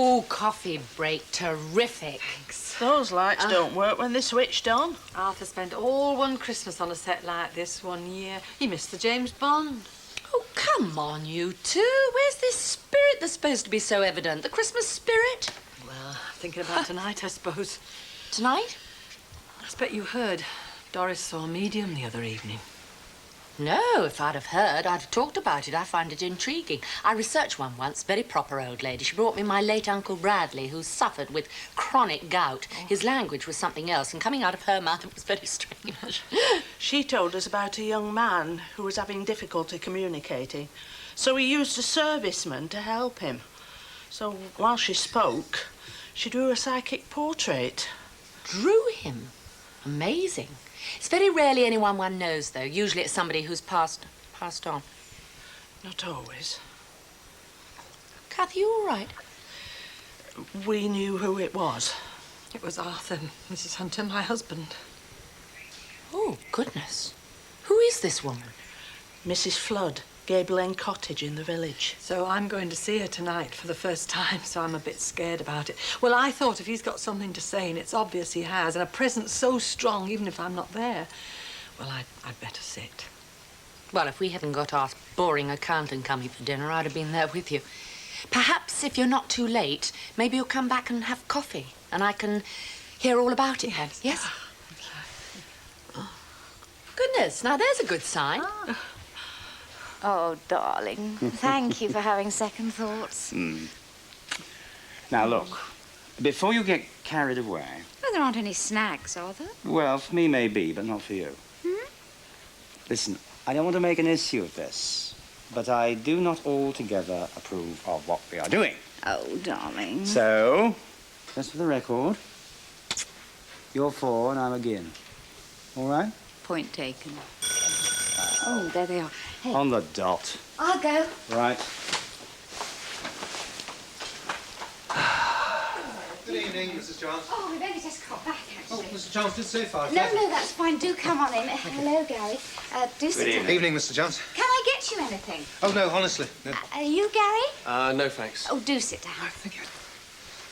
Oh, coffee break. Terrific. Thanks. Those lights don't work when they're switched on. Arthur spent all one Christmas on a set like this one year. He missed the James Bond. Oh, come on, you two. Where's this spirit that's supposed to be so evident? The Christmas spirit? Well, thinking about tonight, I suppose. Tonight? I expect you heard. Doris saw a medium the other evening. No, if I'd have heard, I'd have talked about it. I find it intriguing. I researched one once, very proper old lady. She brought me my late Uncle Bradley, who suffered with chronic gout. His language was something else, and coming out of her mouth, it was very strange. She told us about a young man who was having difficulty communicating, so he used a serviceman to help him. So while she spoke, she drew a psychic portrait. Drew him? Amazing. It's very rarely anyone one knows, though. Usually it's somebody who's passed on. Not always. Kath, are you all right? We knew who it was. It was Arthur, Mrs. Hunter, my husband. Oh, goodness. Who is this woman? Mrs. Flood, Gable End Cottage in the village. So I'm going to see her tonight for the first time, so I'm a bit scared about it. Well, I thought if he's got something to say, and it's obvious he has, and a presence so strong, even if I'm not there, well, I'd better sit. Well, if we hadn't got our boring accountant coming for dinner, I'd have been there with you. Perhaps if you're not too late, maybe you'll come back and have coffee, and I can hear all about it then. Yes? Goodness, now there's a good sign. Oh, darling, thank you for having second thoughts. Now, look, before you get carried away... Well, there aren't any snacks, are there? Well, for me, maybe, but not for you. Listen, I don't want to make an issue of this, but I do not altogether approve of what we are doing. Oh, darling. So, just for the record, you're for and I'm again. All right? Point taken. Oh, there they are. Hey. On the dot. I'll go. Right. Good evening, Mrs. Chance. Oh, we've only just got back, Oh, actually. Mr. Chance did say 5. No, that's fine. Do come on in. Hello, Gary. Do sit down. Good evening, Mr. Chance. Can I get you anything? Oh, no, honestly. No. Are you, Gary? No, thanks. Oh, do sit down. Thank you.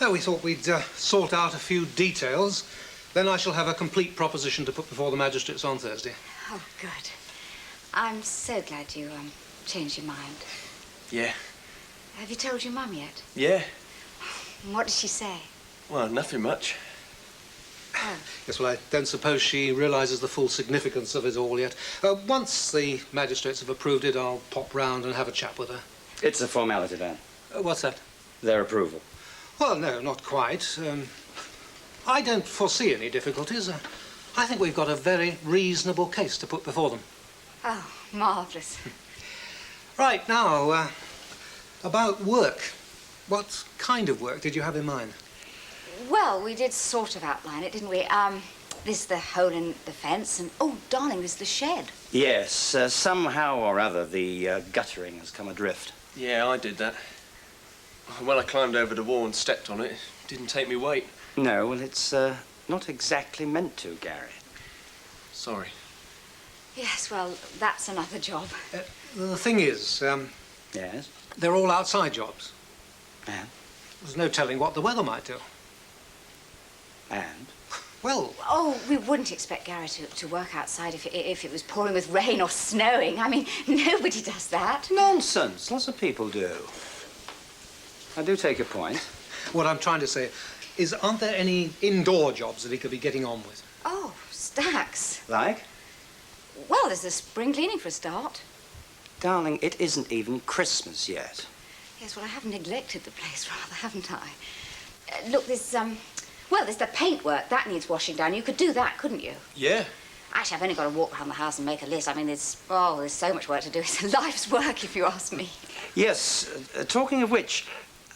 Oh, we thought we'd sort out a few details. Then I shall have a complete proposition to put before the magistrates on Thursday. Oh, good. I'm so glad you changed your mind. Yeah. Have you told your mum yet? Yeah. What did she say? Well, nothing much. Oh. Yes, well, I don't suppose she realises the full significance of it all yet. Once the magistrates have approved it, I'll pop round and have a chat with her. It's a formality, then. What's that? Their approval. Well, no, not quite. I don't foresee any difficulties. I think we've got a very reasonable case to put before them. Oh, marvellous. Right, now, about work. What kind of work did you have in mind? Well, we did sort of outline it, didn't we? There's the hole in the fence, and, oh, darling, there's the shed. Yes, somehow or other, the guttering has come adrift. Yeah, I did that. When I climbed over the wall and stepped on it, it didn't take me weight. No, well, it's not exactly meant to, Gary. Sorry. Yes, well, that's another job. The thing is, Yes? they're all outside jobs. And? There's no telling what the weather might do. And? Well... Oh, we wouldn't expect Gary to work outside if it was pouring with rain or snowing. I mean, nobody does that. Nonsense. Lots of people do. I do take your point. What I'm trying to say is, aren't there any indoor jobs that he could be getting on with? Oh, stacks. Like? Well, there's the spring cleaning for a start. Darling, it isn't even Christmas yet. Yes, well, I have neglected the place rather, haven't I? Look, there's the paintwork. That needs washing down. You could do that, couldn't you? Yeah. Actually, I've only got to walk around the house and make a list. I mean, there's so much work to do. It's a life's work, if you ask me. Yes, talking of which,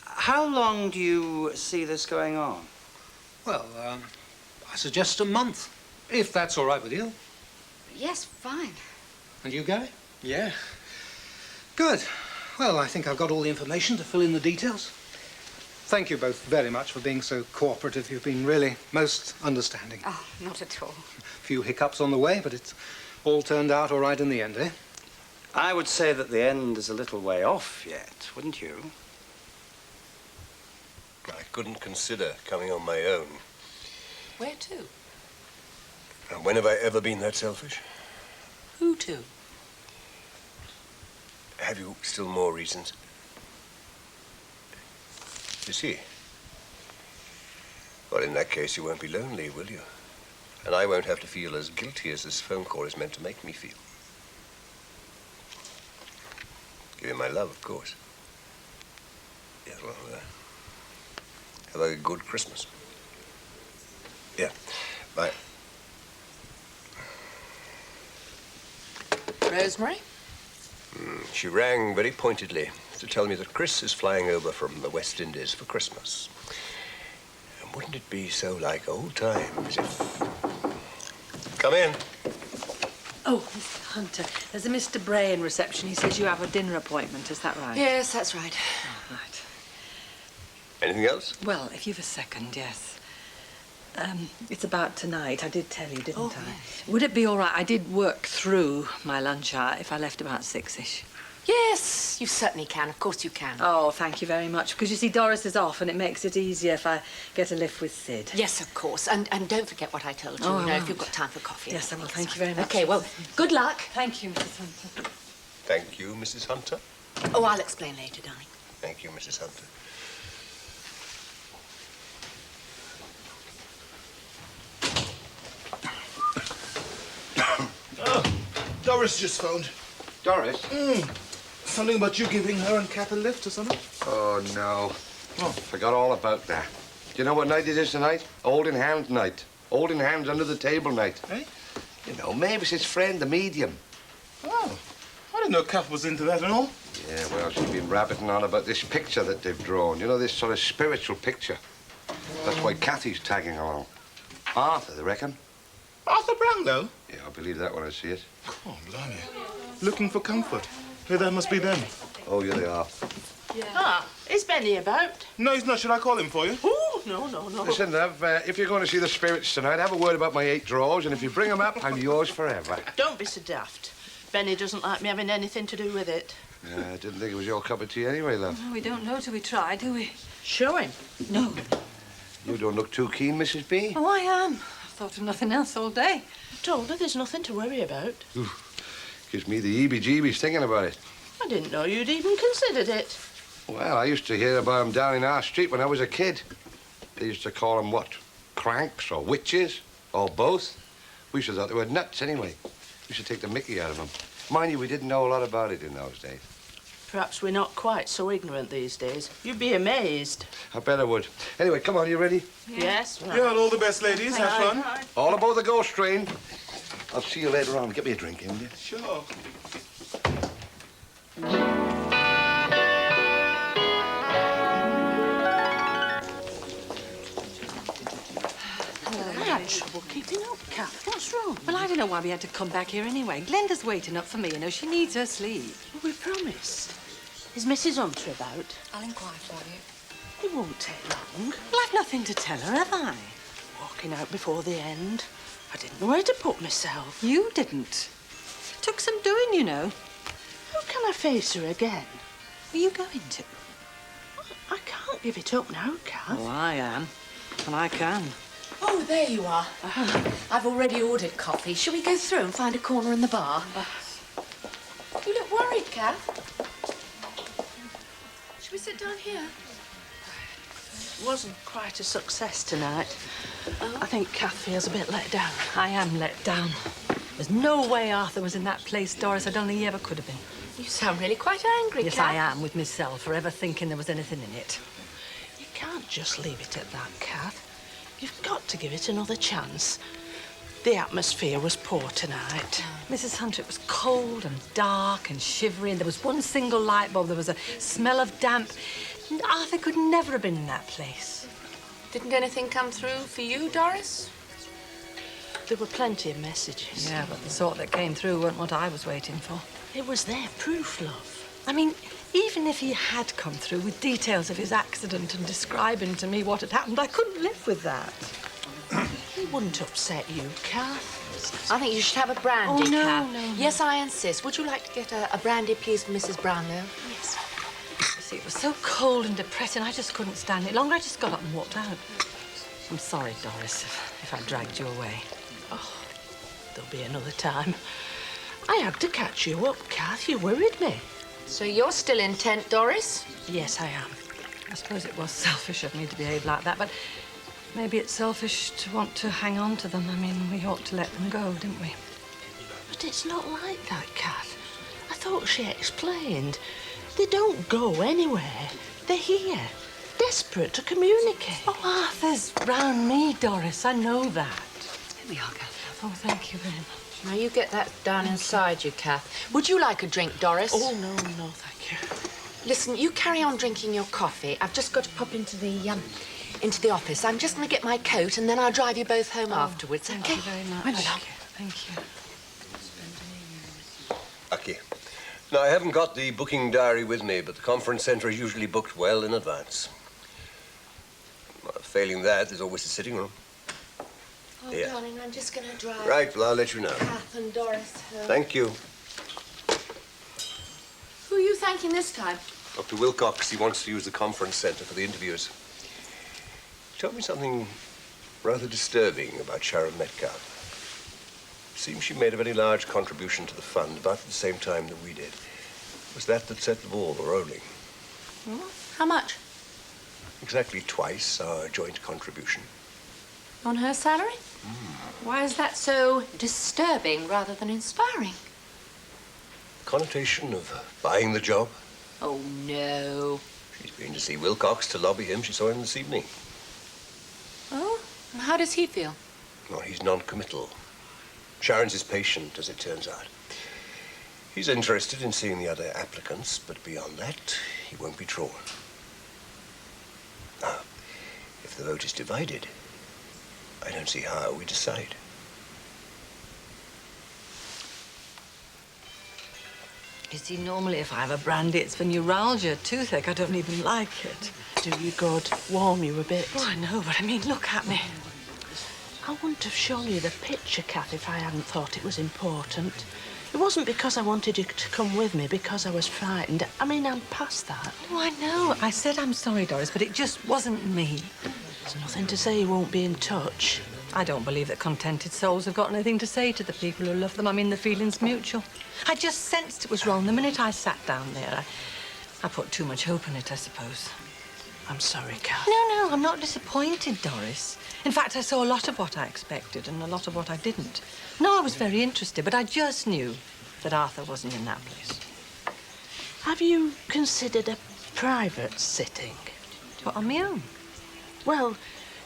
how long do you see this going on? Well, I suggest a month, if that's all right with you. Yes, fine. And you, Gary? Yeah. Good. Well, I think I've got all the information to fill in the details. Thank you both very much for being so cooperative. You've been really most understanding. Oh, not at all. A few hiccups on the way, but it's all turned out all right in the end, eh? I would say that the end is a little way off yet, wouldn't you? I couldn't consider coming on my own. Where to? And when have I ever been that selfish? Who to? Have you still more reasons? You see? Well, in that case, you won't be lonely, will you? And I won't have to feel as guilty as this phone call is meant to make me feel. Give you my love, of course. Yes, well, have a good Christmas. Yeah, bye. Rosemary? She rang very pointedly to tell me that Chris is flying over from the West Indies for Christmas. And wouldn't it be so like old times if... Come in. Oh, Mr. Hunter, there's a Mr. Bray in reception. He says you have a dinner appointment. Is that right? Yes, that's right. Oh, right. Anything else? Well, if you've a second, yes. It's about tonight. I did tell you, didn't I? Yes. Would it be all right? I did work through my lunch hour if I left about 6-ish. Yes, you certainly can. Of course you can. Oh, thank you very much. Because, you see, Doris is off and it makes it easier if I get a lift with Sid. Yes, of course. And don't forget what I told you. Oh, you know, I if you've won't. got time for coffee. Yes, I will. Thank you very much. Okay, well, good luck. Thank you, Mrs. Hunter. Thank you, Mrs. Hunter. Oh, I'll explain later, darling. Thank you, Mrs. Hunter. Oh, Doris just phoned. Doris? Something about you giving her and Kath a lift or something? Oh, no. Oh, forgot all about that. Do you know what night it is tonight? Holding hands night. Holding hands under the table night. Eh? You know, Mavis' his friend, the medium. Oh, I didn't know Kath was into that and all. Yeah, well, she's been rabbiting on about this picture that they've drawn. You know, this sort of spiritual picture. That's why Kathy's tagging along. Arthur, they reckon. Arthur Brownlow? Yeah, I believe that when I see it. Oh, blimey. Looking for comfort. Hey, that must be them. Oh, yeah, they are. Yeah. Ah, is Benny about? No, he's not. Should I call him for you? Oh, no. Listen, Love, if you're going to see the spirits tonight, have a word about my 8 drawers, and if you bring them up, I'm yours forever. Don't be so daft. Benny doesn't like me having anything to do with it. I didn't think it was your cup of tea anyway, love. We don't know till we try, do we? Show him. No. You don't look too keen, Mrs. B. Oh, I am. I've thought of nothing else all day. I told her there's nothing to worry about. Gives me the heebie-jeebies thinking about it. I didn't know you'd even considered it. Well, I used to hear about them down in our street when I was a kid. They used to call them, what, cranks or witches or both? We used to thought they were nuts anyway. We used to take the mickey out of them. Mind you, we didn't know a lot about it in those days. Perhaps we're not quite so ignorant these days. You'd be amazed. I bet I would. Anyway, come on, you ready? Yes. Right. Yeah, all the best, ladies. Have fun. All aboard the ghost train. I'll see you later on. Get me a drink, will you? Sure. I had trouble keeping up, Kath. What's wrong? Well, I don't know why we had to come back here anyway. Glenda's waiting up for me, you know. She needs her sleep. Well, we promised. Is Mrs. Hunter about? I'll inquire for you. It won't take long. Well, I've nothing to tell her, have I? Walking out before the end. I didn't know where to put myself. You didn't. It took some doing, you know. How can I face her again? Were you going to? I can't give it up now, Kath. Oh, I am. And I can. Oh, there you are. I've already ordered coffee. Shall we go through and find a corner in the bar? You look worried, Kath. Shall we sit down here? It wasn't quite a success tonight. I think Kath feels a bit let down. I am let down. There's no way Arthur was in that place, Doris. I don't think he ever could have been. You sound really quite angry, Yes, Kath. I am with myself for ever thinking there was anything in it. You can't just leave it at that, Kath. You've got to give it another chance. The atmosphere was poor tonight. Mrs. Hunter, it was cold and dark and shivery, and there was one single light bulb. There was a smell of damp. And Arthur could never have been in that place. Didn't anything come through for you, Doris? There were plenty of messages. Yeah, but the sort that came through weren't what I was waiting for. It was their proof, love. I mean, even if he had come through with details of his accident and describing to me what had happened, I couldn't live with that. He wouldn't upset you, Kath. I think you should have a brandy, Oh, no, Kath. no. Yes, I insist. Would you like to get a brandy, please, for Mrs. Brownlow? Yes. see, it was so cold and depressing, I just couldn't stand it longer. I just got up and walked out. I'm sorry, Doris, if I dragged you away. Oh, there'll be another time. I had to catch you up, Kath. You worried me. So you're still intent, Doris? Yes, I am. I suppose it was selfish of me to behave like that, but maybe it's selfish to want to hang on to them. I mean, we ought to let them go, didn't we? But it's not like that, Kath. I thought she explained. They don't go anywhere. They're here, desperate to communicate. Oh, Arthur's round me, Doris. I know that. Here we are, Kath. Oh, thank you very much. Now, you get that down inside you, Kath. Would you like a drink, Doris? Oh, no, thank you. Listen, you carry on drinking your coffee. I've just got to pop into the office. I'm just going to get my coat, and then I'll drive you both home afterwards, Thank okay? you very much. Well done. Thank you. Lucky. Now, I haven't got the booking diary with me, but the conference centre is usually booked well in advance. Well, failing that, there's always the sitting room. Oh, Yeah. darling, I'm just going to drive Right, well, I'll let you know. Kath and Doris home. Thank you. Who are you thanking this time? Dr. Wilcox, he wants to use the conference centre for the interviews. Tell me something rather disturbing about Sharon Metcalfe. Seems she made a very large contribution to the fund about at the same time that we did. Was that set the ball rolling? How much? Exactly twice our joint contribution. On her salary? Why is that so disturbing rather than inspiring? Connotation of buying the job. Oh, no. She's been to see Wilcox to lobby him. She saw him this evening. Oh? And how does he feel? Well, he's non-committal. Sharon's his patient, as it turns out. He's interested in seeing the other applicants, but beyond that, he won't be drawn. Now, if the vote is divided, I don't see how we decide. You see, normally if I have a brandy, it's for neuralgia, toothache. I don't even like it. Do you good? Warm you a bit. Oh, I know, but I mean, look at me. I wouldn't have shown you the picture, Kath, if I hadn't thought it was important. It wasn't because I wanted you to come with me, because I was frightened. I mean, I'm past that. Oh, I know. I said I'm sorry, Doris, but it just wasn't me. There's nothing to say you won't be in touch. I don't believe that contented souls have got anything to say to the people who love them. I mean, the feeling's mutual. I just sensed it was wrong the minute I sat down there. I put too much hope in it, I suppose. I'm sorry, Kath. No, I'm not disappointed, Doris. In fact, I saw a lot of what I expected and a lot of what I didn't. No, I was very interested, but I just knew that Arthur wasn't in that place. Have you considered a private sitting? What, on my own? Well,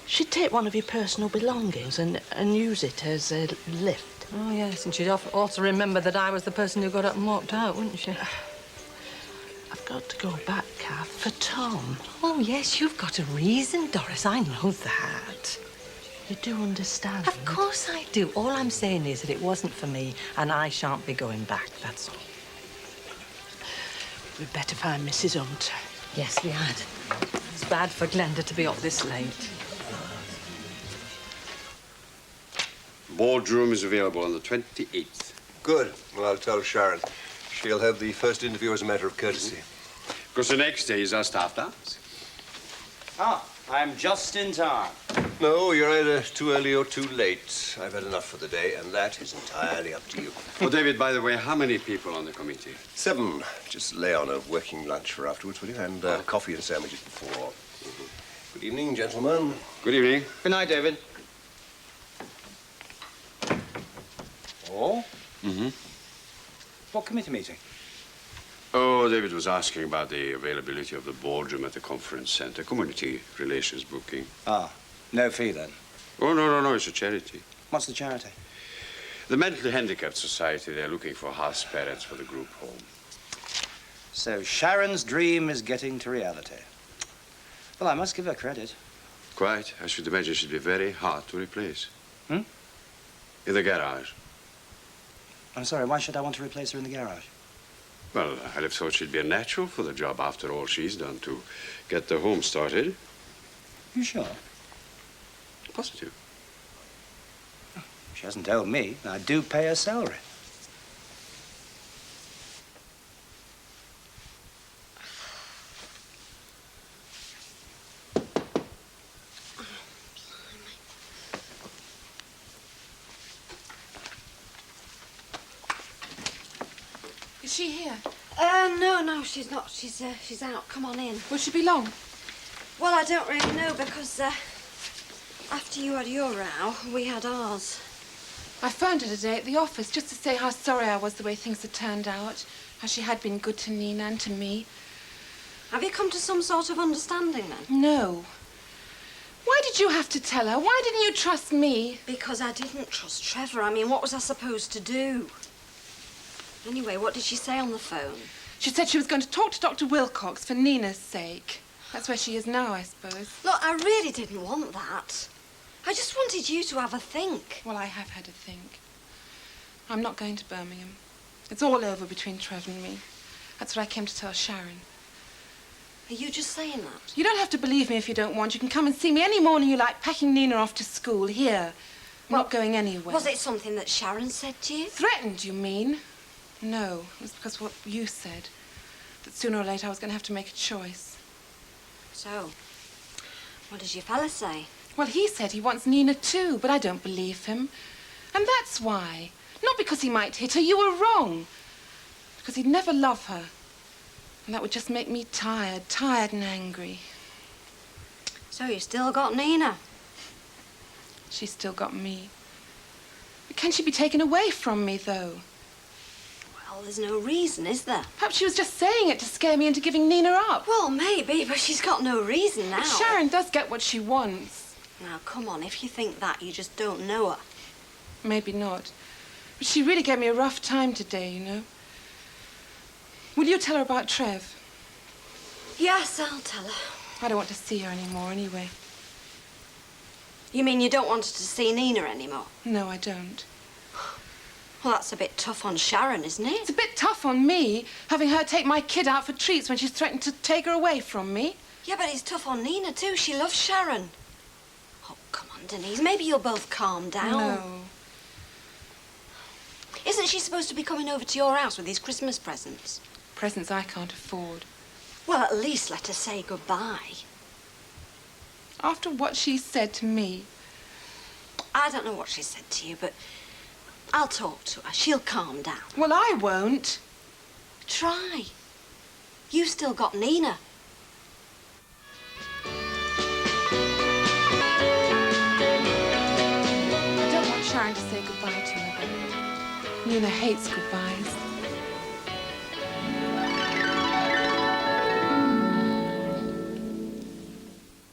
she'd take one of your personal belongings and use it as a lift. Oh, yes, and she'd also remember that I was the person who got up and walked out, wouldn't she? I've got to go back, Kath, for Tom. Oh, yes, you've got a reason, Doris. I know that. You do understand? Of course I do. All I'm saying is that it wasn't for me, and I shan't be going back, that's all. We'd better find Mrs. Hunter. Yes, we had. It's bad for Glenda to be up this late. Boardroom is available on the 28th. Good. Well, I'll tell Sharon. She'll have the first interview as a matter of courtesy. Because the next day is our staff dance. Ah, I'm just in time. No, you're either too early or too late. I've had enough for the day, and that is entirely up to you. Oh, David, by the way, how many people on the committee? 7. Just lay on a working lunch for afterwards, will you? And coffee and sandwiches before. Good evening, gentlemen. Good evening. Good night, David. Oh? Mm-hmm. What committee meeting? Oh, David was asking about the availability of the boardroom at the conference center. Community relations booking. Ah, no fee then. Oh, no, it's a charity. What's the charity? The Mentally Handicapped Society, they're looking for house parents for the group home. So Sharon's dream is getting to reality. Well, I must give her credit. Quite. I should imagine she'd be very hard to replace. Hmm? In the garage. I'm sorry, why should I want to replace her in the garage? Well, I'd have thought she'd be a natural for the job after all she's done to get the home started. You sure? Positive. She hasn't told me. I do pay her salary. Is she here? No, she's not. She's out. Come on in. Will she be long? Well, I don't really know because after you had your row, we had ours. I phoned her today at the office just to say how sorry I was the way things had turned out, how she had been good to Nina and to me. Have you come to some sort of understanding then? No. Why did you have to tell her? Why didn't you trust me? Because I didn't trust Trevor. I mean, what was I supposed to do? Anyway, what did she say on the phone? She said she was going to talk to Dr. Wilcox for Nina's sake. That's where she is now, I suppose. Look, I really didn't want that. I just wanted you to have a think. Well, I have had a think. I'm not going to Birmingham. It's all over between Trevor and me. That's what I came to tell Sharon. Are you just saying that? You don't have to believe me if you don't want. You can come and see me any morning you like, packing Nina off to school here. I'm not going anywhere. Was it something that Sharon said to you? Threatened, you mean? No, it was because what you said. That sooner or later I was going to have to make a choice. So, what does your fella say? Well, he said he wants Nina too, but I don't believe him. And that's why. Not because he might hit her. You were wrong. Because he'd never love her. And that would just make me tired and angry. So you still got Nina? She's still got me. But can she be taken away from me, though? Well, there's no reason, is there? Perhaps she was just saying it to scare me into giving Nina up. Well, maybe, but she's got no reason now. But Sharon does get what she wants. Now, come on, if you think that, you just don't know her. Maybe not. But she really gave me a rough time today, you know. Will you tell her about Trev? Yes, I'll tell her. I don't want to see her anymore, anyway. You mean you don't want her to see Nina anymore? No, I don't. Well, that's a bit tough on Sharon, isn't it? It's a bit tough on me, having her take my kid out for treats when she's threatened to take her away from me. Yeah, but it's tough on Nina, too. She loves Sharon. Oh, come on, Denise. Maybe you'll both calm down. No. Isn't she supposed to be coming over to your house with these Christmas presents? Presents I can't afford. Well, at least let her say goodbye. After what she said to me. I don't know what she said to you, but I'll talk to her. She'll calm down. Well, I won't. Try. You still got Nina. I don't want Sharon to say goodbye to her. Nina hates goodbyes.